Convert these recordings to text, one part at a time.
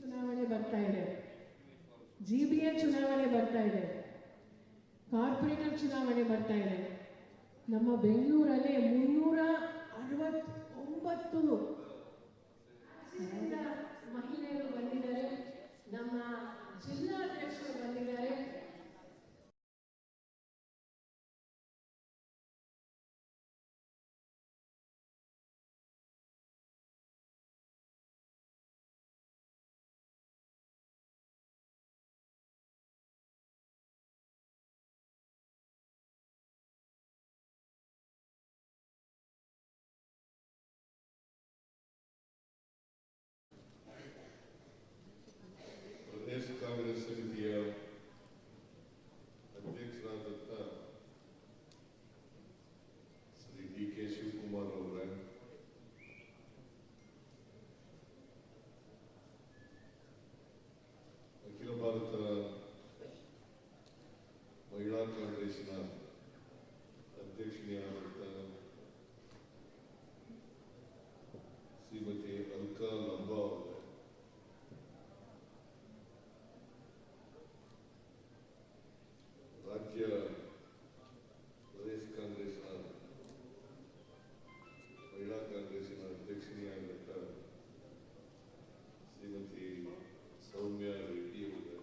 ಚುನಾವಣೆ ಬರ್ತಾ ಇದೆ, GBA ಚುನಾವಣೆ ಬರ್ತಾ ಇದೆ, ಕಾರ್ಪೊರೇಟರ್ ಚುನಾವಣೆ ಬರ್ತಾ ಇದೆ. ನಮ್ಮ ಬೆಂಗಳೂರಲ್ಲಿ 369 ಮಹಿಳೆಯರು ಬಂದಿದ್ದಾರೆ, ನಮ್ಮ ಜಿಲ್ಲಾಧ್ಯಕ್ಷರು ಬಂದಿದ್ದಾರೆ. ಪ್ರದೇಶ ಕಾಂಗ್ರೆಸ್ ಸಮಿತಿಯ ಅಧ್ಯಕ್ಷರಾದಂಥ ಶ್ರೀ DK ಶಿವಕುಮಾರ್ ಅವರೇ, ಅಖಿಲ ಭಾರತ ಮಹಿಳಾ ಕಾಂಗ್ರೆಸ್ಸಿನ ಅಧ್ಯಕ್ಷರಾದಂಥ ಶ್ರೀಮತಿ ಅಲ್ಕಾ ಲಂಬಾ ಅವರೇ, ರಾಜ್ಯ ಪ್ರದೇಶ ಕಾಂಗ್ರೆಸ್ನ ಮಹಿಳಾ ಕಾಂಗ್ರೆಸ್ಸಿನ ಅಧ್ಯಕ್ಷರಾದಂಥ ಶ್ರೀಮತಿ ಸೌಮ್ಯ ರೆಡ್ಡಿ ಅವರೇ,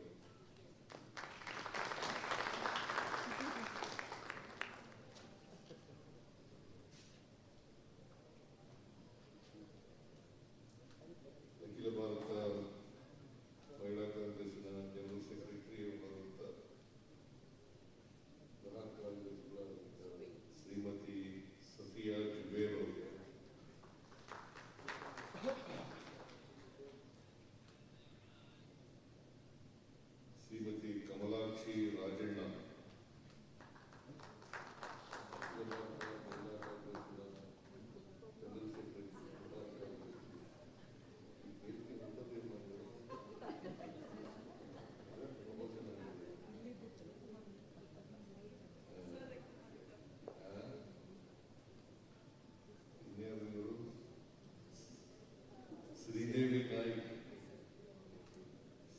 ಅಖಿಲ ಭಾರತ ಮಹಿಳಾ ಕಾಂಗ್ರೆಸ್ಸಿನ ಜನರಲ್ ಸೆಕ್ರೆಟರಿ ಅವರಾದಂಥ ಶ್ರೀಮತಿ ಸಫಿಯಾ ಜುಬೇರ್ ಅವರೇ, ಶ್ರೀಮತಿ ಕಮಲಾಕ್ಷಿ ರಾಜಣ್ಣ,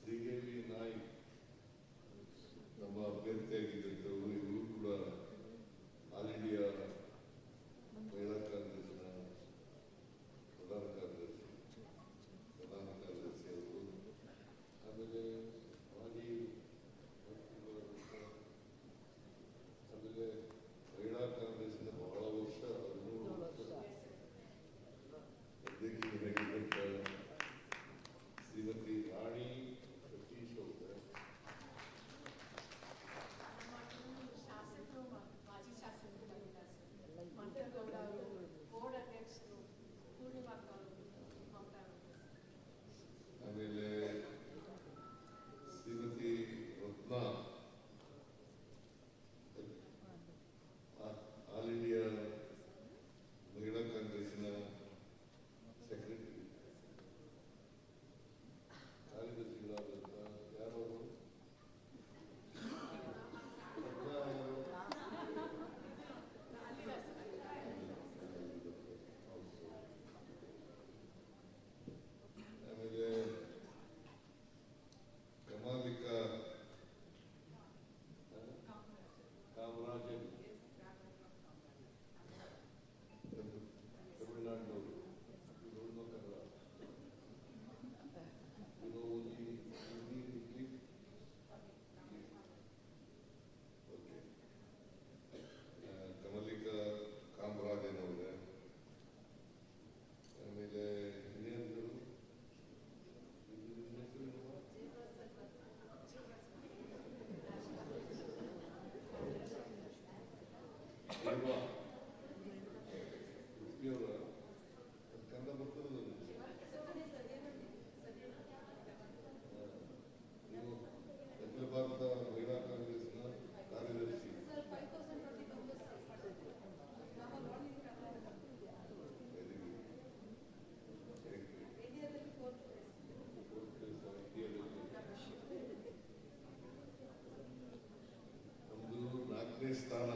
ಶ್ರೀದೇವಿ ನಾಯ್ಕ್ ನಮ್ಮ ಅಭ್ಯರ್ಥಿಯಾಗಿದ್ದಂಥವರು. ಇವರು ಕೂಡ ಆಲ್ ಇಂಡಿಯಾ ಮಹಿಳಾ ಕಾಂಗ್ರೆಸ್ನ ಪ್ರಧಾನ ಕಾರ್ಯದರ್ಶಿ ಅವರು. ಆಮೇಲೆ ಮಾಜಿ ಆಮೇಲೆ ಮಹಿಳಾ ಕಾಂಗ್ರೆಸ್ನ ಬಹಳ ವರ್ಷ 13 ವರ್ಷ ಅಧ್ಯಕ್ಷರಾಗಿದ್ದಂಥ ಶ್ರೀಮತಿ ರಾಣಿ ಸತೀಶ್ ಅವರೇ, ಆಮೇಲೆ ಶ್ರೀಮತಿ ರತ್ನಾ ಆಲ್ ಇಂಡಿಯಾ ಮಹಿಳಾ ಕಾಂಗ್ರೆಸ್ಸಿನ ಸೆಕ್ರೆಟರಿ ಕಾರ್ಯದರ್ಶಿಗಳಾದಂಥ ಯಾರವರು ಆಮೇಲೆ ಕಮಾಲಿಕಾ ಕಾಮರಾಜನ್ ತಮಿಳುನಾಡಿನವರು, ಇವರು ಕನ್ನಡ, ಓಕೆ. ಕಮಲಿಕಾ ಕಾಮರಾಜನ್ ಅವರೇ, ಆಮೇಲೆ ಇನ್ನೇನು ಕನ್ನಡ ಬರ್ತದೆ. ನೀವು ಅಖಿಲ ಭಾರತ ಮಹಿಳಾ ಕಾಂಗ್ರೆಸ್ನ ಕಾರ್ಯದರ್ಶಿ. ನಮ್ಮದು 4ನೇ ಸ್ಥಾನ.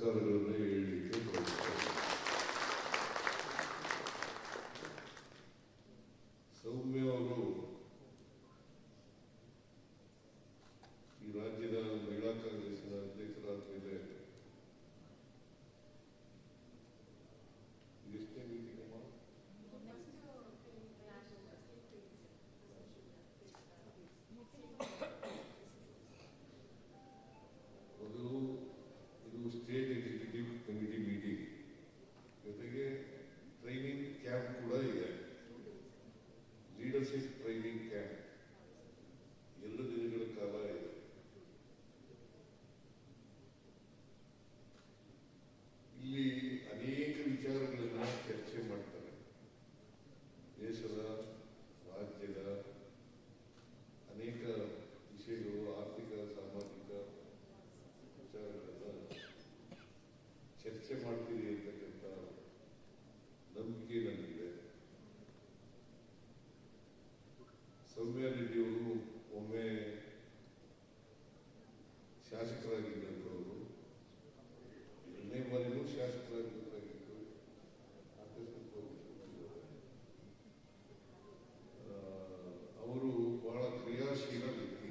ನಮಸ್ಕಾರಗಳನ್ನು ಹೇಳಲಿಕ್ಕೆ ಬಯಸ್ತೇನೆ. ಸೌಮ್ಯ ಅವರು ಈ ರಾಜ್ಯದ ಮಹಿಳಾ ಕಾಂಗ್ರೆಸ್ನ ಅಧ್ಯಕ್ಷರಾದ ಮೇಲೆ ಎಷ್ಟೇ ಮೀಟಿಂಗ್ ಮೊದಲು ಇದು ಸ್ಟೇಟ್ ಎಕ್ಸಿಕ್ಯೂಟಿವ್ ಕಮಿಟಿ ಮೀಟಿಂಗ್, ಜೊತೆಗೆ ಟ್ರೈನಿಂಗ್ ಕ್ಯಾಂಪ್ ಕೂಡ ಇದೆ, ಲೀಡರ್ಶಿಪ್ ಟ್ರೈನಿಂಗ್ ಕ್ಯಾಂಪ್ 2 ದಿನಗಳ ಕಾಲ ಇದೆ. ಇಲ್ಲಿ ಅನೇಕ ವಿಚಾರಗಳನ್ನ ಚರ್ಚೆ ಮಾಡ್ತಾರೆ. ದೇಶದ, ರಾಜ್ಯದ ಅನೇಕ ವಿಷಯಗಳು, ಆರ್ಥಿಕ ಸಾಮಾಜಿಕ ವಿಚಾರಗಳನ್ನ ಚರ್ಚೆ ಮಾಡ್ತೀರಿ ಅಂತಕ್ಕಂಥ ನಂಬಿಕೆ ನನಗಿದೆ. ಸೌಮ್ಯ ರೆಡ್ಡಿಯವರು ಒಮ್ಮೆ ಶಾಸಕರಾಗಿದ್ದಂಥವರು, 2ನೇ ಬಾರಿನೂ ಶಾಸಕರಾಗಿದ್ದು ಅವರು ಬಹಳ ಕ್ರಿಯಾಶೀಲ ವ್ಯಕ್ತಿ.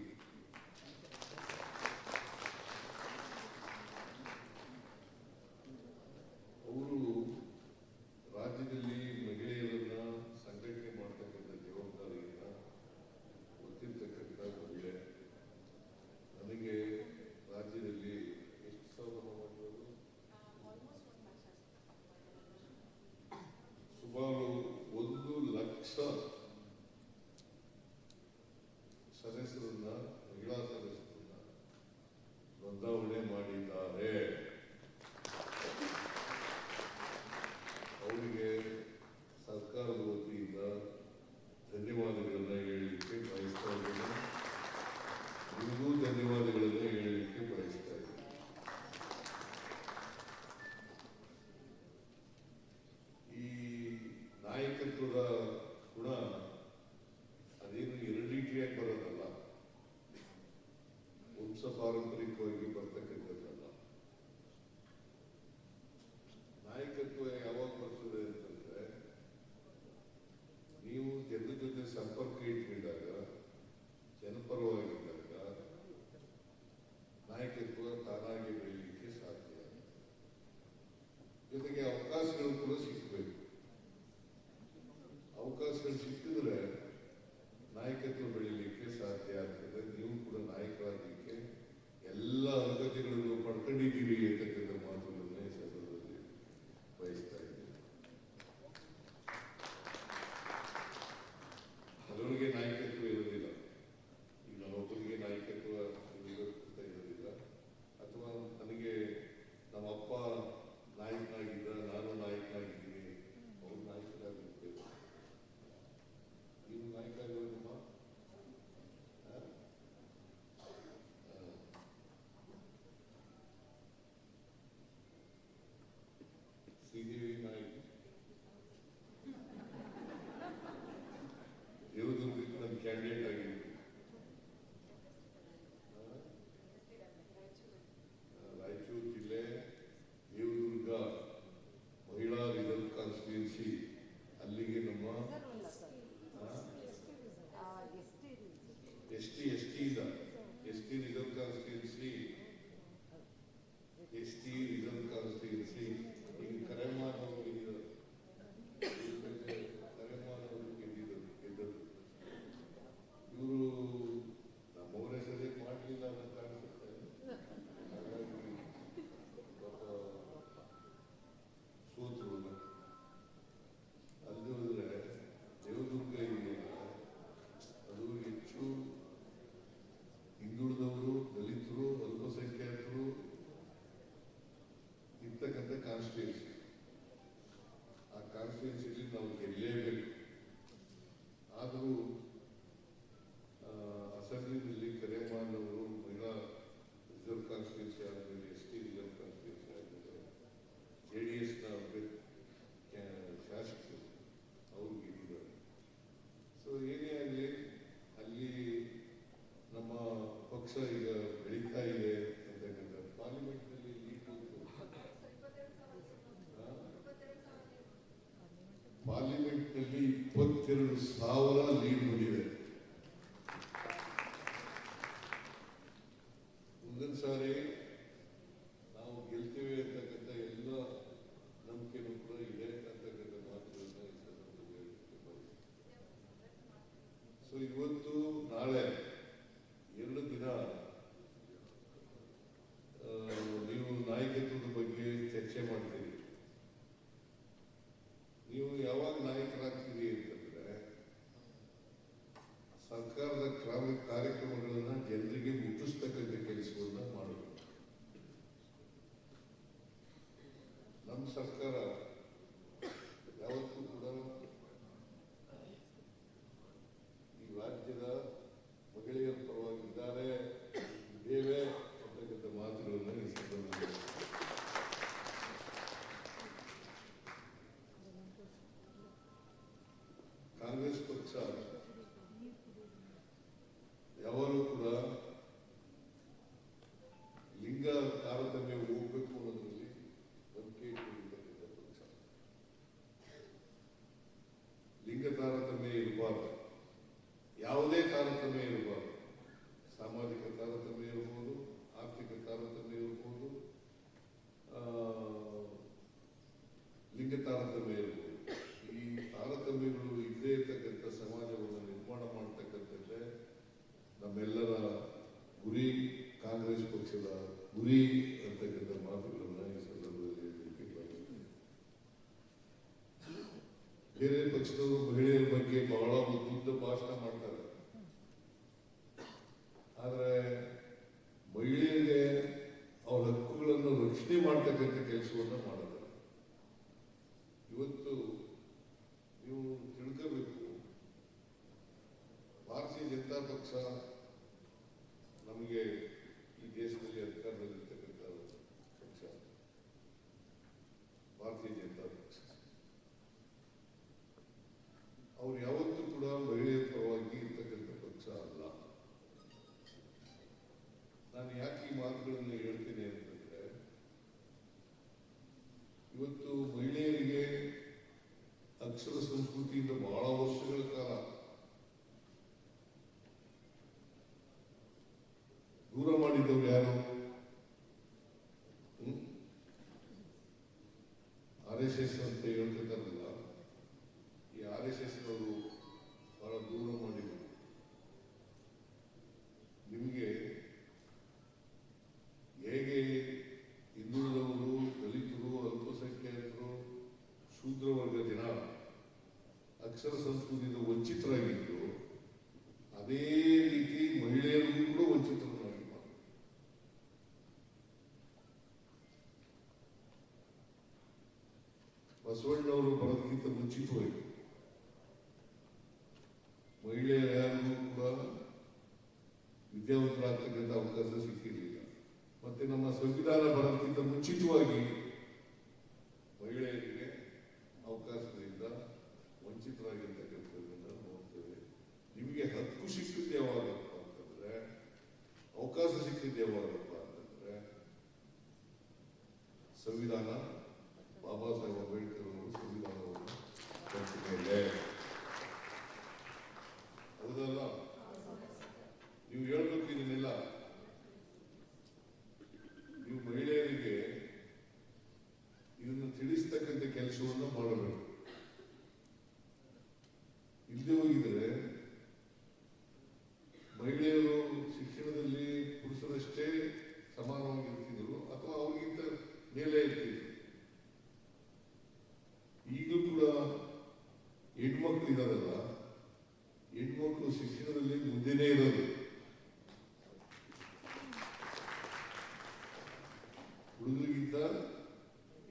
ಅವರು ರಾಜ್ಯದಲ್ಲಿ ಮಹಿಳೆಯರನ್ನ ಸಂಘಟನೆ ಮಾಡ್ತಕ್ಕಂಥ ಜವಾಬ್ದಾರಿಯನ್ನ ಗೊತ್ತಿರ್ತಕ್ಕಂಥ ಮಹಿಳೆ. ನನಗೆ ರಾಜ್ಯದಲ್ಲಿ ಎಷ್ಟು ಸಾವಿರ ಮಾಡ್ಬೋದು, ಸುಮಾರು 1 ಲಕ್ಷ ಸದಸ್ಯರನ್ನ, ಮಹಿಳಾ ಸದಸ್ಯರನ್ನ ನೋಂದಾವಣೆ ಮಾಡಿದ್ದಾರೆ. ಅವರಿಗೆ ಸರ್ಕಾರದ ವತಿಯಿಂದ ಧನ್ಯವಾದಗಳನ್ನ ಹೇಳಲಿಕ್ಕೆ ಬಯಸ್ತಾ ಇದ್ದೇನೆ. ನಿಮಗೂ ಧನ್ಯವಾದಗಳನ್ನ ಹೇಳಲಿಕ್ಕೆ ಬಯಸ್ತಾ ಇದ್ದೇನೆ. ಈ ನಾಯಕತ್ವದ ಗುಣ ಅದೇನು ಹೆರಿಡಿಟಿಯಾಗಿ ಬರೋದಲ್ಲ, ವಂಶ ಪಾರಂಪರಿಕವಾಗಿ ಬರ್ತಕ್ಕಂಥದ್ದಲ್ಲ. ನಾಯಕತ್ವ ಯಾವಾಗ ಬರ್ತದೆ ಅಂತಂದ್ರೆ, ನೀವು ಜನರ ಜೊತೆ ಸಂಪರ್ಕ ಇಟ್ಕೊಂಡಾಗ, ಜನಪರವಾಗಿದ್ದಾಗ ನಾಯಕತ್ವ ತಾನಾಗಿ ಬೆಳೀಲಿಕ್ಕೆ ಸಾಧ್ಯ. ಜೊತೆಗೆ ಅವಕಾಶಗಳು ಕೂಡ ಸಿಕ್ಕಬೇಕು. ಅವಕಾಶಗಳು ಸಿಕ್ಕಿದ್ರೆ ನಾಯಕತ್ವ ಬೆಳೀಲಿಕ್ಕೆ ಸಾಧ್ಯ ಆಗ್ತದೆ. ನೀವು ಕೂಡ ನಾಯಕರಾಗಲಿಕ್ಕೆ ಎಲ್ಲ ಅರ್ಹತೆಗಳನ್ನು ಪಡ್ಕೊಂಡಿದ್ದೀರಿ ಅಂತಕ್ಕಂಥ ಮಾತುಗಳನ್ನ ಈ ಸಂದರ್ಭದಲ್ಲಿ ಬಯಸ್ತಾ ಇದ್ದೀನಿ. ಹಲವರಿಗೆ ನಾಯಕತ್ವ ಇರೋದಿಲ್ಲ. ಈಗ ನಾವೊಬ್ಬರಿಗೆ ನಾಯಕತ್ವ ಇರಬೇಕಂತ ಇರೋದಿಲ್ಲ. ಅಥವಾ ನನಗೆ ನಮ್ಮಪ್ಪ ನಾಯಕನಾಗಿದ್ದ, ನಾನು ನಾಯಕನಾಗಿದ್ದೀನಿ, ಅವ್ರು ನಾಯಕರಾಗಿರ್ಬೇಕು. ನೀವು ನಾಯಕ ಆಗಿರೋದಮ್ಮ ಶ್ರೀದೇವಿ ನಾಯಕ, ದೇವದುರ್ಗಕ್ಕೆ ನನ್ನ ಕ್ಯಾಂಡಿಡೇಟ್ ಆಗಿದ್ದೀನಿ. ರಾಯಚೂರು ಜಿಲ್ಲೆ ದೇವದುರ್ಗ ಮಹಿಳಾ ರಿಸರ್ವ್ ಕಾನ್ಸ್ಟಿಟ್ಯೂನ್ಸಿ, ಅಲ್ಲಿಗೆ ನಮ್ಮ ST reserve constituency, ST reserve constituency. ಈಗ ಕರೆಮಾನ್ ಅವರು ಗೆದ್ದಿದ್ದಾರೆ. ಇವರು ನಮ್ಮವರೇ ಸರಿಯಾಗಿ ಮಾಡಲಿಲ್ಲ ಅಂತ ಕಾಣಿಸುತ್ತೆ. ಹಾಗಾಗಿ ಪಾಪ ಸೋತರು. ಅಲ್ಲಿ ಹೋದ್ರೆ ದೇವದುರ್ಗ ಇದೆಯಲ್ಲ, ಅದು ಹೆಚ್ಚು ಹಿಂದುಳಿದವರು, ದಲಿತರು, ಅಲ್ಪಸಂಖ್ಯಾತರು ಇರ್ತಕ್ಕಂಥ ಕಾನ್ಸ್ಟಿಟ್ಯೂನ್ಸಿ. ಆ ಕಾನ್ಸ್ಟಿಟ್ಯೂನ್ಸಿಯಲ್ಲಿ ನಾವು ಗೆಲ್ಲೇಬೇಕು. ಆದರೂ ಅಸೆಂಬ್ಲಿನಲ್ಲಿ ಕರೆಮಾನ್ ಅವರು ಮಹಿಳಾ ರಿಸರ್ವ್ ಕಾನ್ಸ್ಟಿಟ್ಯೂನ್ಸಿ ಆದಮೇಲೆ ಎಸ್ಟಿ ರಿಸರ್ವ್ ಕಾನ್ಸ್ಟಿಟ್ಯೂನ್ಸಿ ಆದಮೇಲೆ JDSನ ಶಾಸಕರು ಅವರು ಗೆದ್ದಿದ್ದಾರೆ. ಸೊ ಏನೇ ಆಗಲಿ, ಅಲ್ಲಿ ನಮ್ಮ ಪಕ್ಷ ಈಗ ಬೆಳೀತಾ ಇದೆ ಅಂತಕ್ಕಂಥ ಪಾರ್ಲಿಮೆಂಟ್ನಲ್ಲಿ ಲೀಡ್ 22,000 ಲೀಡ್ ಬಂದಿದೆ. ಮುಂದಿನ ಸಾರಿ ನಾವು ಗೆಲ್ತೇವೆ ಅಂತಕ್ಕಂಥ ಎಲ್ಲ ನಂಬಿಕೆನೂ ಕೂಡ ಇದೆ ಅಂತಕ್ಕಂಥ ಮಾತುಗಳನ್ನ ಈ ಸಂದರ್ಭದಲ್ಲಿ ಹೇಳಲಿಕ್ಕೆ ಬಯಸ್ತೀನಿ. ಸೊ ಇವತ್ತು ನಾಳೆ 2 ದಿನ ನೀವು ನಾಯಕತ್ವದ ಬಗ್ಗೆ ಚರ್ಚೆ ಮಾಡ್ತೀರಿ. ನೀವು ಯಾವಾಗ ನಾಯಕರಾಗ್ತೀರಿ ಅಂತಂದ್ರೆ ಸರ್ಕಾರದ ಕಾರ್ಯಕ್ರಮಗಳನ್ನ ಜನರಿಗೆ ಮುಟ್ಟಿಸ್ತಕ್ಕಂಥ ಕೆಲಸವನ್ನ ಮಾಡಬೇಕು. ನಮ್ಮ ಸರ್ಕಾರ ಯಾವತ್ತೂ ಕೂಡ ಈ ರಾಜ್ಯದ ಮಹಿಳೆಯರ ಪರವಾಗಿದ್ದಾರೆ, ಇದ್ದೇವೆ ಅಂತಕ್ಕಂಥ ಮಾತುಗಳನ್ನು ಈ ಸಂದರ್ಭದಲ್ಲಿ ಕಾಂಗ್ರೆಸ್ ಪಕ್ಷ ಯಾವಾಗಲೂ ಕೂಡ ಲಿಂಗ ತಾರತಮ್ಯ ಹೋಗ್ಬೇಕು ಅನ್ನೋದ್ರಲ್ಲಿ ನಂಬಿಕೆ ಇಟ್ಟಿರ್ತಕ್ಕಂಥ ಪಕ್ಷ. ಲಿಂಗ ತಾರತಮ್ಯ ಇರಬಾರ್ದು, ಯಾವುದೇ ತಾರತಮ್ಯ ಇರಬಾರ್ದು. ಸಾಮಾಜಿಕ ತಾರತಮ್ಯ ಇರ್ಬೋದು, ಆರ್ಥಿಕ ತಾರತಮ್ಯ ಇರ್ಬೋದು, ಲಿಂಗ ತಾರತಮ್ಯ ಇರ್ಬೋದು. ಈ ತಾರತಮ್ಯಗಳು ಇದ್ದೇ ಇರ್ತಕ್ಕಂಥ ಸಮಾಜವನ್ನು ನಿರ್ಮಾಣ ಮಾಡತಕ್ಕಂಥದ್ದೇ ನಮ್ಮೆಲ್ಲರ ಗುರಿ, ಕಾಂಗ್ರೆಸ್ ಪಕ್ಷದ ಗುರಿ ಅಂತಕ್ಕಂಥ ಮಾತುಗಳನ್ನ ಈ ಸಂದರ್ಭದಲ್ಲಿ ಹೇಳಲಿಕ್ಕೆ ಬಯಸ್ತೀನಿ. ಬೇರೆ ಪಕ್ಷದವರು ಮಹಿಳೆಯರ ಬಗ್ಗೆ ಬಹಳ ಉದ್ದ ಭಾಷಣ ಮಾಡ್ತಾರೆ, ಆದರೆ ಮಹಿಳೆಯರಿಗೆ ಅವರ ಹಕ್ಕುಗಳನ್ನು ರಕ್ಷಣೆ ಮಾಡ್ತಕ್ಕಂಥ ಕೆಲಸವನ್ನ ಮಾಡಿದ್ದಾರೆ. ಇವತ್ತು ನೀವು ತಿಳ್ಕೋಬೇಕು, ಭಾರತೀಯ ಜನತಾ ಪಕ್ಷ ನಮಗೆ ಈ ದೇಶದಲ್ಲಿ ಅಧಿಕಾರದಲ್ಲಿರ್ತಕ್ಕಂಥ ಪಕ್ಷ. ಭಾರತೀಯ ಜನತಾ ಪಕ್ಷ ಅವ್ರು ಯಾವತ್ತೂ ಕೂಡ ಮಹಿಳೆಯರ ಪರವಾಗಿ ಇರ್ತಕ್ಕಂಥ ಪಕ್ಷ ಅಲ್ಲ. ನಾನು ಯಾಕೆ ಈ ಮಾತುಗಳನ್ನು ಹೇಳ್ತೀನಿ ಅಂತಂದ್ರೆ, ಇವತ್ತು ಮಹಿಳೆಯರಿಗೆ ಅಕ್ಷರ ಸಂಸ್ಕೃತಿಯಿಂದ ಬಹಳ ವರ್ಷಗಳ ಕಾಲ ದೂರ ಮಾಡಿದ್ದವ್ರು ಯಾರು? RSS ಅಂತ ಹೇಳ್ತಿದ್ದಾರಲ್ಲ, ಈ RSS ನವರು ಬಹಳ ದೂರ ಮಾಡಿದ್ರು. ನಿಮಗೆ ಹೇಗೆ ಹಿಂದುಳಿದವರು, ದಲಿತರು, ಅಲ್ಪಸಂಖ್ಯಾತರು, ಶೂದ್ರ ವರ್ಗ ಜನ ಅಕ್ಷರ ಸಂಸ್ಕೃತಿಯಿಂದ ವಂಚಿತರಾಗಿದ್ದು, ಅದೇ ರೀತಿ ಮಹಿಳೆಯರಿಗೂ ಕೂಡ ವಂಚಿತರನ್ನಾಗಿ ಮಾಡಿದ್ರು. ಬಸವಣ್ಣವರು ಬರೋದಕ್ಕಿಂತ ಮುಂಚಿತವಾಗಿ ಮಹಿಳೆಯರು ಯಾರಿಗೂ ಕೂಡ ವಿದ್ಯಾವಂತರಾಗ್ತಕ್ಕಂಥ ಅವಕಾಶ ಸಿಕ್ಕಿರಲಿಲ್ಲ. ಮತ್ತೆ ನಮ್ಮ ಸಂವಿಧಾನ ಬರೋದಕ್ಕಿಂತ ಮುಂಚಿತವಾಗಿ ಮಹಿಳೆಯರಿಗೆ ಅವಕಾಶದಿಂದ ವಂಚಿತರಾಗಿರ್ತಕ್ಕಂಥದ್ದನ್ನು ನೋಡ್ತೇವೆ. ನಿಮಗೆ ಹಕ್ಕು ಸಿಕ್ಕಿದ್ದು ಯಾವಾಗಪ್ಪ ಅಂತಂದ್ರೆ, ಅವಕಾಶ ಸಿಕ್ಕಿದ್ದು ಯಾವಾಗಪ್ಪ ಅಂತಂದ್ರೆ, ಸಂವಿಧಾನ ಬಾಬಾ ಸಾಹೇಬ್ ಅಂಬೇಡ್ಕರ್ ಅವರು ಸಂವಿಧಾನವನ್ನು ಕೊಟ್ಟ ಮೇಲೆ. ಹೌದಲ್ಲ? ನೀವು ಹೇಳ್ಬೇಕು ಇದನ್ನೆಲ್ಲ. ನೀವು ಮಹಿಳೆಯರಿಗೆ ಇದನ್ನು ತಿಳಿಸ್ತಕ್ಕಂಥ ಕೆಲಸವನ್ನು ಮಾಡಬೇಕು. ಇಲ್ಲದೆ ಹೋಗಿದರೆ ಮಹಿಳೆಯರು ಶಿಕ್ಷಣದಲ್ಲಿ ಪುರುಷರಷ್ಟೇ ಸಮಾನವಾಗಿರ್ತಿದ್ರು ಅಥವಾ ಅವ್ರಿಗಿಂತ ಮೇಲೆ ಇರ್ತಿದ್ರು. ಈಗಲೂ ಕೂಡ ಹೆಣ್ಮಕ್ಳು ಇದಾರಲ್ಲ, ಹೆಣ್ಮಕ್ಳು ಶಿಕ್ಷಣದಲ್ಲಿ ಮುಂದೆನೇ ಇರೋದು. ಹುಡುಗರಿಗಿಂತ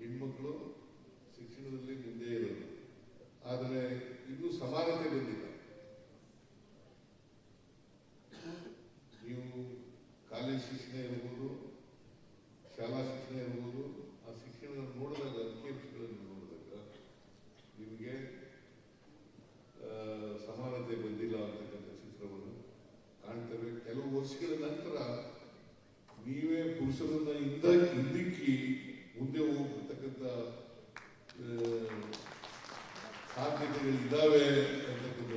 ಹೆಣ್ಮಕ್ಳು ಶಿಕ್ಷಣದಲ್ಲಿ ಮುಂದೆ ಇರೋದು. ಆದರೆ ಇನ್ನೂ ಸಮಾನತೆ ಬಂದಿಲ್ಲ. ನೀವು ಕಾಲೇಜ್ ಶಿಕ್ಷಣ ಇರ್ಬೋದು, ಶಾಲಾ ಶಿಕ್ಷಣ ಇರ್ಬೋದು, ಆ ಶಿಕ್ಷಣ ನೋಡಿದಾಗ, ಅಂಕಿಅಂಶಗಳನ್ನು ನೋಡಿದಾಗ ನಿಮಗೆ ಸಮಾನತೆ ಬಂದಿಲ್ಲ ಅಂತಕ್ಕಂಥ ಚಿತ್ರವನ್ನು ಕಾಣ್ತೇವೆ. ಕೆಲವು ವರ್ಷಗಳ ನಂತರ ನೀವೇ ಪುರುಷರನ್ನ ಹಿಂದಿಕ್ಕಿ ಮುಂದೆ ಹೋಗ್ತಕ್ಕಂಥ ಸಾಧ್ಯತೆಗಳಿದ್ದಾವೆ ಅಂತಕ್ಕಂಥ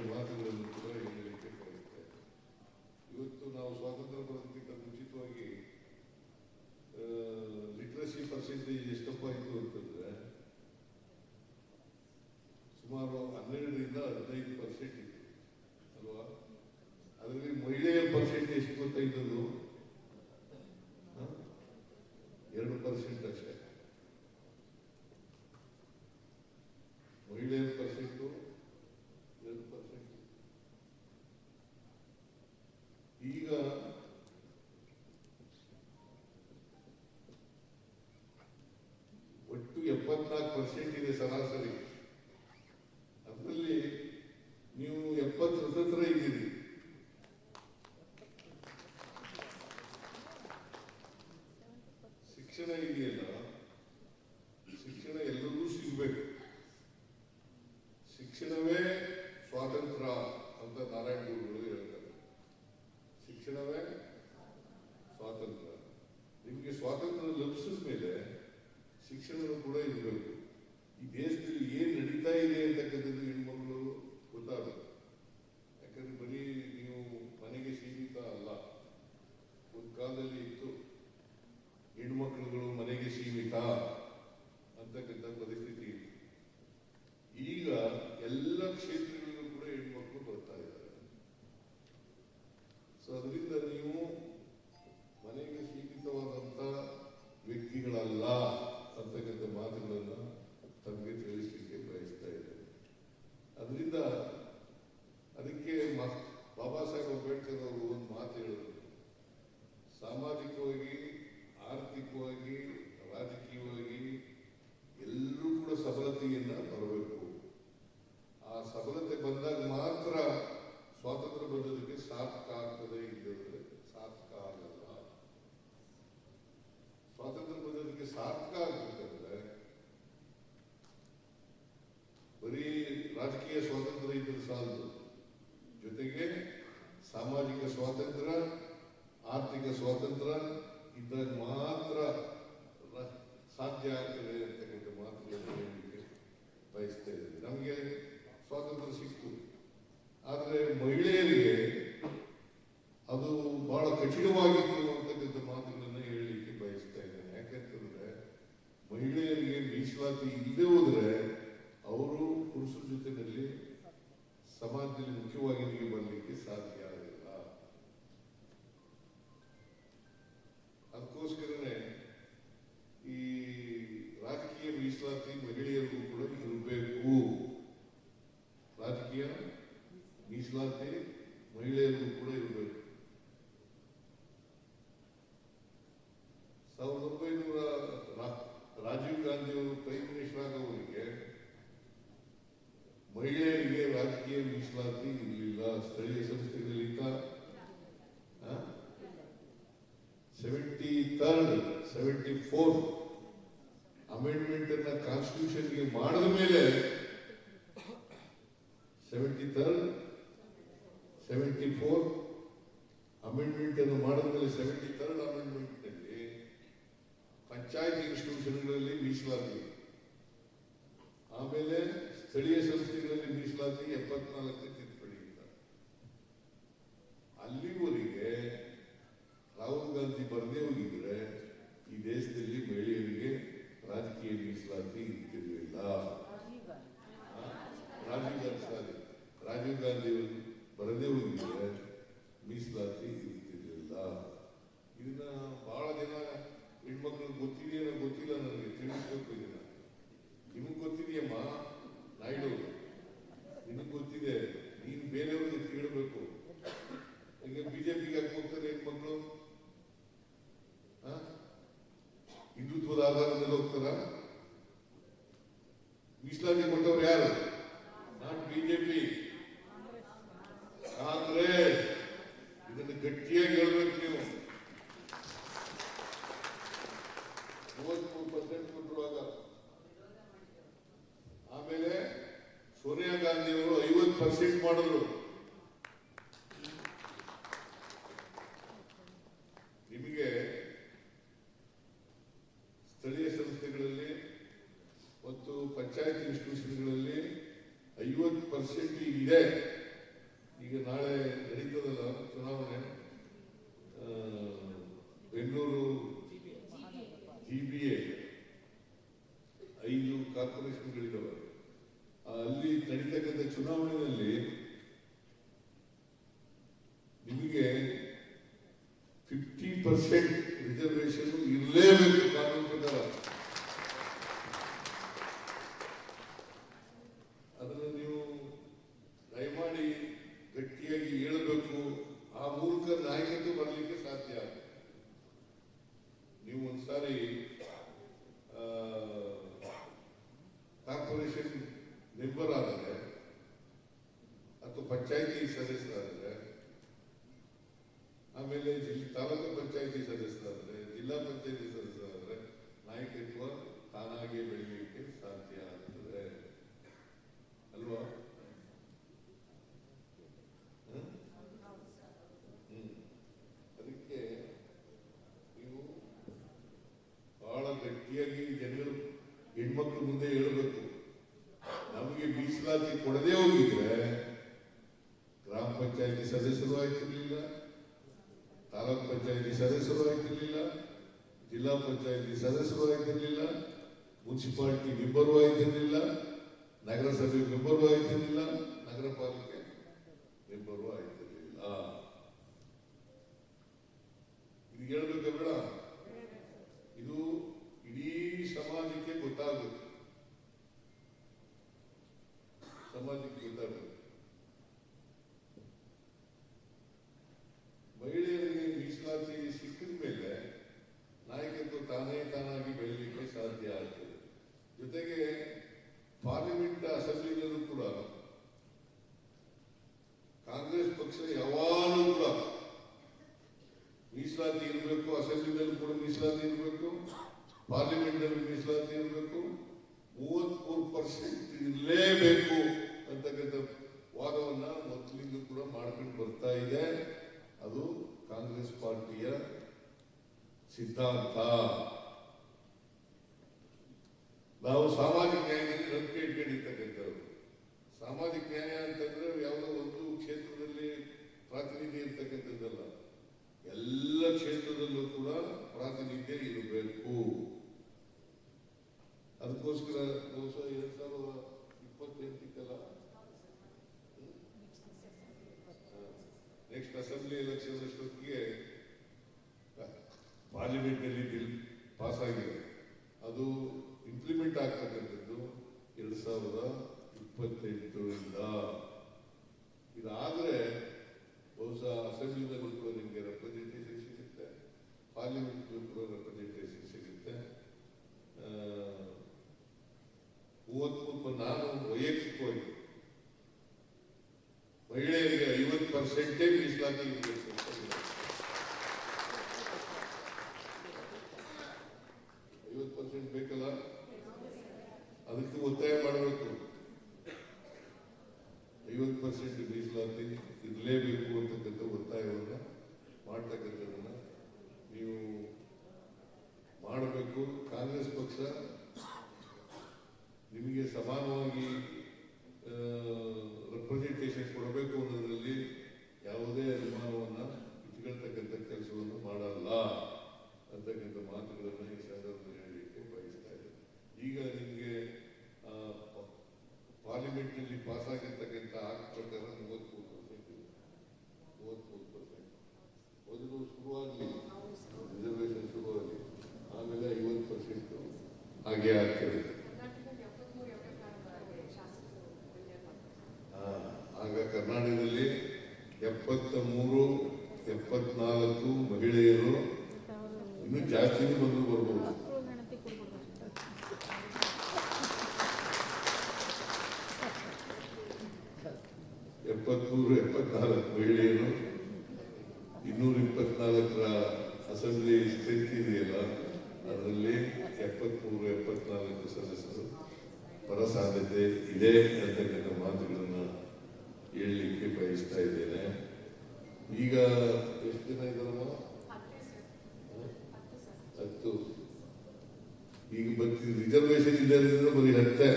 ಸ್ವತಂತ್ರ ಇದ್ದೀರಿ. ಶಿಕ್ಷಣ ಇದೆಯಲ್ಲ, ಶಿಕ್ಷಣ ಎಲ್ಲರಿಗೂ ಸಿಗಬೇಕು. ಶಿಕ್ಷಣವೇ ಸ್ವಾತಂತ್ರ್ಯ ಅಂತ ನಾರಾಯಣ ಗುರುಗಳು ಹೇಳ್ತಾರೆ. ಶಿಕ್ಷಣವೇ ಸ್ವಾತಂತ್ರ್ಯ. ನಿಮಗೆ ಸ್ವಾತಂತ್ರ್ಯ ಲಭಿಸಿದ ಮೇಲೆ ಶಿಕ್ಷಣವೂ ಕೂಡ ಇರಬೇಕು. ಈ ದೇಶದಲ್ಲಿ ಏನು ನಡೀತಾ ಇದೆ ಅಂತಕ್ಕಂಥದ್ದು ಹೆಣ್ಮಕ್ಳು ಗೊತ್ತಾಗುತ್ತೆ. ಯಾಕಂದ್ರೆ ಬರೀ ನೀವು ಮನೆಗೆ ಸೀಮಿತ ಅಲ್ಲ. ಒಂದು ಕಾಲದಲ್ಲಿ ಇತ್ತು ಹೆಣ್ಮಕ್ಳುಗಳು ಮನೆಗೆ ಸೀಮಿತ ಅಂತಕ್ಕಂಥ ಪರಿಸ್ಥಿತಿ ಇತ್ತು. ಈಗ ಎಲ್ಲ ಕ್ಷೇತ್ರಗಳಲ್ಲೂ ಕೂಡ ಹೆಣ್ಮಕ್ಳು ಬರ್ತಾ ಇದ್ದಾರೆ. ಸೊ ಅದರಿಂದ ನೀವು ಮನೆಗೆ ಸೀಮಿತವಾದಂಥ ವ್ಯಕ್ತಿಗಳಲ್ಲ ಅಂತಕ್ಕಂಥ ಮಾತುಗಳನ್ನು ತಮಗೆ ತಿಳಿಸಲಿಕ್ಕೆ ಬಯಸ್ತಾ ಇದ್ದೇನೆ. ಅದರಿಂದ ಅದಕ್ಕೆ ಬಾಬಾ ಸಾಹೇಬ್ ಅಂಬೇಡ್ಕರ್ ಅವರು ಒಂದು ಮಾತು ಹೇಳಿದ್ರು. ಸಾಮಾಜಿಕವಾಗಿ, ಆರ್ಥಿಕವಾಗಿ, ರಾಜಕೀಯವಾಗಿ ಎಲ್ಲರೂ ಕೂಡ ಸಬಲತೆಯನ್ನ ಬರಬೇಕು. ಆ ಸಬಲತೆ ಬಂದಾಗ ಮಾತ್ರ ಸ್ವಾತಂತ್ರ್ಯ ಬಂದೋದಕ್ಕೆ ಸಾರ್ಥಕ ಆಗ್ತದೆ. ಇಲ್ಲದ್ರೆ ಸಾರ್ಥಕ ಆಗಲ್ಲ. ಸ್ವಾತಂತ್ರ್ಯ ಬಂದೋದಕ್ಕೆ ಸಾರ್ಥಕ ಆಗಬೇಕಂದ್ರೆ ಬರೀ ರಾಜಕೀಯ ಸ್ವಾತಂತ್ರ್ಯ ಇದ್ದರೆ ಸಾಲದು. ಜೊತೆಗೆ ಸಾಮಾಜಿಕ ಸ್ವಾತಂತ್ರ್ಯ, ಆರ್ಥಿಕ ಸ್ವಾತಂತ್ರ್ಯ ಇದ್ದಾಗ ಮಾತ್ರ ಸಾಧ್ಯ ಆಗ್ತದೆ ಅಂತಕ್ಕಂಥ ಮಾತುಗಳನ್ನು ಹೇಳಲಿಕ್ಕೆ ಬಯಸ್ತಾ ಇದ್ದೇವೆ. ನಮಗೆ ಸ್ವಾತಂತ್ರ್ಯ ಸಿಕ್ತು, ಆದರೆ ಮಹಿಳೆಯರಿಗೆ ಅದು ಬಹಳ ಕಠಿಣವಾಗಿತ್ತು ಅಂತಕ್ಕಂಥ ಮಾತುಗಳನ್ನು ಹೇಳಲಿಕ್ಕೆ ಬಯಸ್ತಾ ಇದ್ದೇನೆ. ಯಾಕಂತಂದ್ರೆ ಮಹಿಳೆಯರಿಗೆ ಮೀಸಲಾತಿ ಇಲ್ಲದೆ ಹೋದ್ರೆ ಅವರು ಪುರುಷರ ಜೊತೆಯಲ್ಲಿ ಸಮಾಜದಲ್ಲಿ ಮುಖ್ಯವಾಹಿನಿಗೆ ಬರಲಿಕ್ಕೆ ಸಾಧ್ಯ ಆಗಿಲ್ಲ. ಅದಕ್ಕೋಸ್ಕರನೇ ಈ ರಾಜಕೀಯ ಮೀಸಲಾತಿ ಮಹಿಳೆಯರಿಗೂ ಕೂಡ ಇರಬೇಕು. ರಾಜಕೀಯ ಮೀಸಲಾತಿ ಮಹಿಳೆಯರಿಗೂ ಕೂಡ ಇರಬೇಕು. 1900 ರಾಜೀವ್ ಗಾಂಧಿ ಅವರು ಪ್ರೈಮ್ ಮಿನಿಸ್ಟರ್ ಆಗೋವರಿಗೆ ಮಹಿಳೆಯರಿಗೆ ರಾಜಕೀಯ ಮೀಸಲಾತಿ ಇರಲಿಲ್ಲ. ಸ್ಥಳೀಯ ಸಂಸ್ಥೆಗಳಲ್ಲಿ 74th ಅಮೆಂಡ್ಮೆಂಟ್ ಅನ್ನ ಕಾನ್ಸ್ಟಿಟ್ಯೂಷನ್ಗೆ ಮಾಡಿದ ಮೇಲೆ 74th ಅಮೆಂಡ್ಮೆಂಟ್ ಅನ್ನು ಮಾಡಿದ ಮೇಲೆ 73rd ಅಮೆಂಡ್ಮೆಂಟ್ ನಲ್ಲಿ ಪಂಚಾಯತ್ ಇನ್ಸ್ಟಿಟ್ಯೂಷನ್ಗಳಲ್ಲಿ ಮೀಸಲಾತಿ, ಆಮೇಲೆ ಸ್ಥಳೀಯ ಸಂಸ್ಥೆಗಳಲ್ಲಿ ಮೀಸಲಾತಿ 74ಕ್ಕೆ ತಿದ್ದುಪಡಿ ಇಲ್ಲ. ಅಲ್ಲಿವರೆಗೆ ರಾಹುಲ್ ಗಾಂಧಿ ಬರದೇ ಹೋಗಿದ್ರೆ ಈ ದೇಶದಲ್ಲಿ ಮಹಿಳೆಯರಿಗೆ ರಾಜಕೀಯ ಮೀಸಲಾತಿ ಇರ್ತಿರ್ಲಿಲ್ಲ. ರಾಜೀವ್ ಗಾಂಧಿ ಬರದೇ ಹೋಗಿದ್ರೆ ಮೀಸಲಾತಿ ಇರ್ತಿರ್ಲಿಲ್ಲ. ಇದನ್ನ ಬಹಳ ಜನ ಹೆಣ್ಮಕ್ಳು ಗೊತ್ತಿದೆಯೋ ಗೊತ್ತಿಲ್ಲ, ನನಗೆ ತಿಳಿಸ್ಬೇಕು. ಇದನ್ನ ನಿಮಗೆ ಗೊತ್ತಿದೆಯಮ್ಮ ನಾಯ್ಡು, ನಿನಗೆ ಗೊತ್ತಿದೆ, ನೀನು ಬೇರೆಯವ್ರಿಗೆ ಕೇಳಬೇಕು. ಈಗ ಬಿಜೆಪಿಗೆ ಯಾಕೆ ಹೋಗ್ತಾರೆ ಹೆಣ್ಮಕ್ಳು? ಹಿಂದುತ್ವದ ಆಧಾರದ ಮೇಲೆ ಹೋಗ್ತಾರ? ಮೀಸಲಾತಿ ಕೊಟ್ಟವ್ರು ಯಾರು? Not BJP, Congress. ಇದನ್ನು ಗಟ್ಟಿಯಾಗಿ ಹೇಳ್ಬೇಕು ನೀವು. 33% ಕೊಟ್ಟರುವಾಗ. ಆಮೇಲೆ ಸೋನಿಯಾ ಗಾಂಧಿ ಅವರು 50% ಮಾಡಿದ್ರು. ನಿಮಗೆ ಸ್ಥಳೀಯ ಸಂಸ್ಥೆಗಳಲ್ಲಿ ಮತ್ತು ಪಂಚಾಯತ್ ಇನ್ಸ್ಟಿಟ್ಯೂಷನ್ಗಳಲ್ಲಿ 50% ಇದೆ. ಈಗ ನಾಳೆ ನಡೀತದಲ್ಲ ಚುನಾವಣೆ, ಬೆಂಗಳೂರು GBA 5 ಕಾರ್ಪೊರೇಷನ್ಗಳಿದ್ದಾವೆ. ಅಲ್ಲಿ ನಡೀತಕ್ಕಂಥ ಚುನಾವಣೆಯಲ್ಲಿ ನಿಮಗೆ 50% ರಿಸರ್ವೇಶನ್ ಇರಲೇಬೇಕು ಕಾನೂನು ಪ್ರಕಾರ. ಅದನ್ನು ನೀವು ದಯಮಾಡಿ ಗಟ್ಟಿಯಾಗಿ ಹೇಳಬೇಕು. ಆ ಮೂಲಕ ನಾಯಕತ್ವ ಬರಲಿಕ್ಕೆ ಸಾಧ್ಯ. ನೀವು ಒಂದ್ಸಾರಿ ಕಾರ್ಪೊರೇಷನ್ ಮೆಂಬರ್ ಆದರೆ ಅಥವಾ ಪಂಚಾಯತಿ ಸದಸ್ಯರಾದರೆ, ಆಮೇಲೆ ತಾಲೂಕು ಪಂಚಾಯತಿ ಸದಸ್ಯರಾದರೆ, ಜಿಲ್ಲಾ ಪಂಚಾಯತಿ ಸದಸ್ಯರಾದರೆ ನಾಯಕತ್ವ ತಾನಾಗಿ ಬೆಳೀಲಿಕ್ಕೆ ಸಾಧ್ಯ ಆಗ್ತದೆ ಅಲ್ವಾ? ಅದಕ್ಕೆ ನೀವು ಬಹಳ ಗಟ್ಟಿಯಾಗಿ ಜನರು ಹೆಣ್ಮಕ್ಳು ಮುಂದೆ ಹೇಳಬೇಕು. ನಮಗೆ ಮೀಸಲಾತಿ ಕೊಡದೇ ಹೋಗಿದ್ರೆ ಗ್ರಾಮ ಪಂಚಾಯತಿ ಸದಸ್ಯರು ಆಯ್ತಿರ್ಲಿಲ್ಲ, ತಾಲೂಕ್ ಪಂಚಾಯತಿ ಸದಸ್ಯರು ಆಯ್ತಿರ್ಲಿಲ್ಲ, ಜಿಲ್ಲಾ ಪಂಚಾಯತಿ ಸದಸ್ಯರು ಆಯ್ತಿರ್ಲಿಲ್ಲ, ಮುನ್ಸಿಪಾಲಿಟಿ ಮೆಂಬರು ಆಯ್ತಿರ್ಲಿಲ್ಲ, ನಗರಸಭೆ ಮೆಂಬರು ಆಯ್ತಿರ್ಲಿಲ್ಲ, ನಗರ ಪಾಲಿಕೆ ಮೆಂಬರು ಆಯ್ತಿರ್ಲಿಲ್ಲ. ಇದು ಹೇಳ್ಬೇಕ ಬೇಡ? ಇದು ಇಡೀ ಸಮಾಜಕ್ಕೆ ಗೊತ್ತಾಗುತ್ತೆ. ಮಹಿಳೆಯರಿಗೆ ಮೀಸಲಾತಿ ಸಿಕ್ಕಿದ ಮೇಲೆ ನಾಯಕತ್ವ ತಾನಾಗಿ ಬೆಳೀಲಿಕ್ಕೆ ಸಾಧ್ಯ ಆಗ್ತದೆ. ಜೊತೆಗೆ ಪಾರ್ಲಿಮೆಂಟ್ ಅಸೆಂಬ್ಲಿನಲ್ಲೂ ಕೂಡ ಕಾಂಗ್ರೆಸ್ ಪಕ್ಷ ಯಾವಾಗಲೂ ಕೂಡ ಮೀಸಲಾತಿ ಇರಬೇಕು, ಅಸೆಂಬ್ಲಿನಲ್ಲೂ ಕೂಡ ಮೀಸಲಾತಿ ಇರಬೇಕು, ಪಾರ್ಲಿಮೆಂಟ್ ನಲ್ಲಿ ಮೀಸಲಾತಿ ಇರಬೇಕು, 33% ಇರಲೇಬೇಕು ಅಂತಕ್ಕಂಥ ವಾದವನ್ನ ಮೊದಲಿಂದ ಕೂಡ ಮಾಡ್ಕೊಂಡು ಬರ್ತಾ ಇದೆ. ಅದು ಕಾಂಗ್ರೆಸ್ ಪಾರ್ಟಿಯ ಸಿದ್ಧಾಂತ. ನಾವು ಸಾಮಾಜಿಕ ನ್ಯಾಯದಲ್ಲಿ ನಂಬಿಕೆ ಇಟ್ಕೊಂಡಿರ್ತಕ್ಕಂಥವ್ರು. ಸಾಮಾಜಿಕ ನ್ಯಾಯ ಅಂತಂದ್ರೆ ಯಾವುದೋ ಒಂದು ಕ್ಷೇತ್ರದಲ್ಲಿ ಪ್ರಾತಿನಿಧ್ಯ ಇರ್ತಕ್ಕಂಥದ್ದಲ್ಲ, ಎಲ್ಲ ಕ್ಷೇತ್ರದಲ್ಲೂ ಕೂಡ ಪ್ರಾತಿನಿಧ್ಯ ಇರಬೇಕು. ಅದಕ್ಕೋಸ್ಕರ ಬಹುಶಃ 2028 ನೆಕ್ಸ್ಟ್ ಅಸೆಂಬ್ಲಿ ಎಲೆಕ್ಷನ್ ಅಷ್ಟೊತ್ತಿಗೆ ಪಾರ್ಲಿಮೆಂಟ್ ನಲ್ಲಿ ಬಿಲ್ ಪಾಸ್ ಆಗಿದೆ. ಅದು ಇಂಪ್ಲಿಮೆಂಟ್ ಆಗ್ತಕ್ಕಂಥದ್ದು 2028ರಿಂದ. ಇದಾದ್ರೆ ಬಹುಶಃ ಅಸೆಂಬ್ಲಿನಲ್ಲಿ ಕೂಡ ನಿಮಗೆ ರೆಪ್ರೆಸೆಂಟೇಷನ್ ಸಿಗುತ್ತೆ, ಪಾರ್ಲಿಮೆಂಟ್ ಕೂಡ ರೆಪ್ರೆಸೆಂಟೇಷನ್ ಸಿಗುತ್ತೆ. 33 ನಾನು ವೈಯಕ್ತಿಕವಾಗಿ ಮಹಿಳೆಯರಿಗೆ 50% ಮೀಸಲಾತಿ ಇರಬೇಕು. 50% ಬೇಕಲ್ಲ, ಅದಕ್ಕೆ ಒತ್ತಾಯ ಮಾಡಬೇಕು. 50% ಮೀಸಲಾತಿ ಇರಲೇಬೇಕು ಅಂತಕ್ಕಂಥ ಒತ್ತಾಯವನ್ನು ಮಾಡ್ತಕ್ಕಂಥದನ್ನ ನೀವು ಮಾಡಬೇಕು. ಕಾಂಗ್ರೆಸ್ ಪಕ್ಷ ನಿಮಗೆ ಸಮಾನವಾಗಿ ರೆಪ್ರೆಸೆಂಟೇಷನ್ ಕೊಡಬೇಕು ಅನ್ನೋದ್ರಲ್ಲಿ ಯಾವುದೇ ಅನುಮಾನವನ್ನ ಇಟ್ಕೊಳ್ತಕ್ಕಂಥ ಕೆಲಸವನ್ನು ಮಾಡಲ್ಲ ಅಂತಕ್ಕಂಥ ಮಾತುಗಳನ್ನು ಈ ಸಂದರ್ಭದಲ್ಲಿ ಹೇಳಲಿಕ್ಕೆ ಬಯಸ್ತಾ ಇದ್ದಾರೆ. ಈಗ ನಿಮಗೆ ಪಾರ್ಲಿಮೆಂಟ್ ನಲ್ಲಿ ಪಾಸ್ ಆಗಿರ್ತಕ್ಕಂಥ ಆಕ್ಟ್ ಪ್ರಕಾರ 33%. ಮೊದಲು ಶುರುವಾಗಿ ರಿಸರ್ವೇಷನ್ ಶುರುವಾಗಿ ಆಮೇಲೆ 50% ಹಾಗೆ ಆಗ್ತದೆ. ಆಗ ಕರ್ನಾಟಕದಲ್ಲಿ 73, 74 ಮಹಿಳೆಯರು ಇನ್ನೂ ಜಾಸ್ತಿನೇ ಬಂದು ಬರ್ಬೋದು. 73, 74 ಮಹಿಳೆಯರು, 224ರ ಅಸೆಂಬ್ಲಿ ಸ್ಟ್ರೆಂತ್ ಇದೆಯಲ್ಲ, ಅದರಲ್ಲಿ 73, 74 ಸದಸ್ಯರು ಬರ ಸಾಧ್ಯತೆ ಇದೆ ಅಂತಕ್ಕಂಥ ಮಾತುಗಳನ್ನು ಹೇಳಲಿಕ್ಕೆ ಬಯಸ್ತಾ ಇದ್ದೇನೆ. ಈಗ ಎಷ್ಟು ಜನ ಇದ್ದಾರಮ್ಮ? 10. ಈಗ ಬರ್ತೀವಿ ರಿಸರ್ವೇಶನ್ ಇಲ್ಲದ್ರಿಂದ ಬರೀ 10.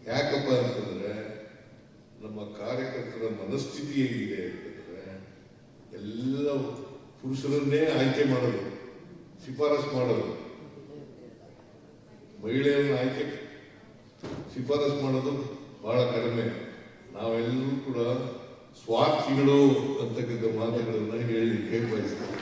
ಯಾಕಪ್ಪ ಅಂತಂದ್ರೆ ನಮ್ಮ ಕಾರ್ಯಕರ್ತರ ಮನಸ್ಥಿತಿ ಹೇಗಿದೆ ಅಂತಂದ್ರೆ ಎಲ್ಲ ಪುರುಷರನ್ನೇ ಆಯ್ಕೆ ಮಾಡೋದು, ಶಿಫಾರಸು ಮಾಡೋದು, ಮಹಿಳೆಯರನ್ನ ಆಯ್ಕೆ ಶಿಫಾರಸು ಮಾಡೋದು ಬಹಳ ಕಡಿಮೆ. ನಾವೆಲ್ಲರೂ ಕೂಡ ಸ್ವಾರ್ಥಿಗಳು ಅಂತಕ್ಕಂಥ ಮಾತುಗಳನ್ನ ಹೇಳಲಿಕ್ಕೆ ಬಯಸ್ತೇವೆ.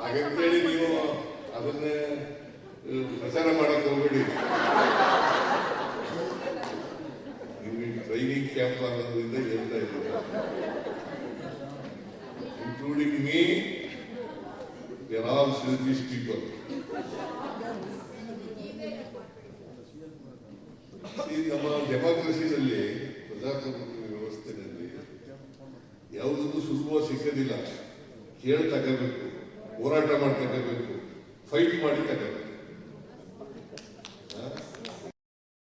ಹಾಗಂತೇಳಿ ನೀವು ಅದನ್ನೇ ಪ್ರಚಾರ ಮಾಡಕ್ಕೆ ಹೋಗ್ಬೇಡಿ. ಟ್ರೈನಿಂಗ್ ಕ್ಯಾಂಪ್ ಅನ್ನೋದ್ರಿಂದ ಹೇಳ್ತಾ ಇದ್ದೀನಿ, including me, we are all selfish people. ನಮ್ಮ ಡೆಮಾಕ್ರಸಿನಲ್ಲಿ, ಪ್ರಜಾಪ್ರಭುತ್ವ ವ್ಯವಸ್ಥೆಯಲ್ಲಿ ಯಾವುದನ್ನು ಸುಲಭವಾಗಿ ಸಿಕ್ಕದಿಲ್ಲ. ಕೇಳಿ ತಗೋಬೇಕು, ಹೋರಾಟ ಮಾಡಿ ತಗೋಬೇಕು, ಫೈಟ್ ಮಾಡಿ ತಗೋಬೇಕು.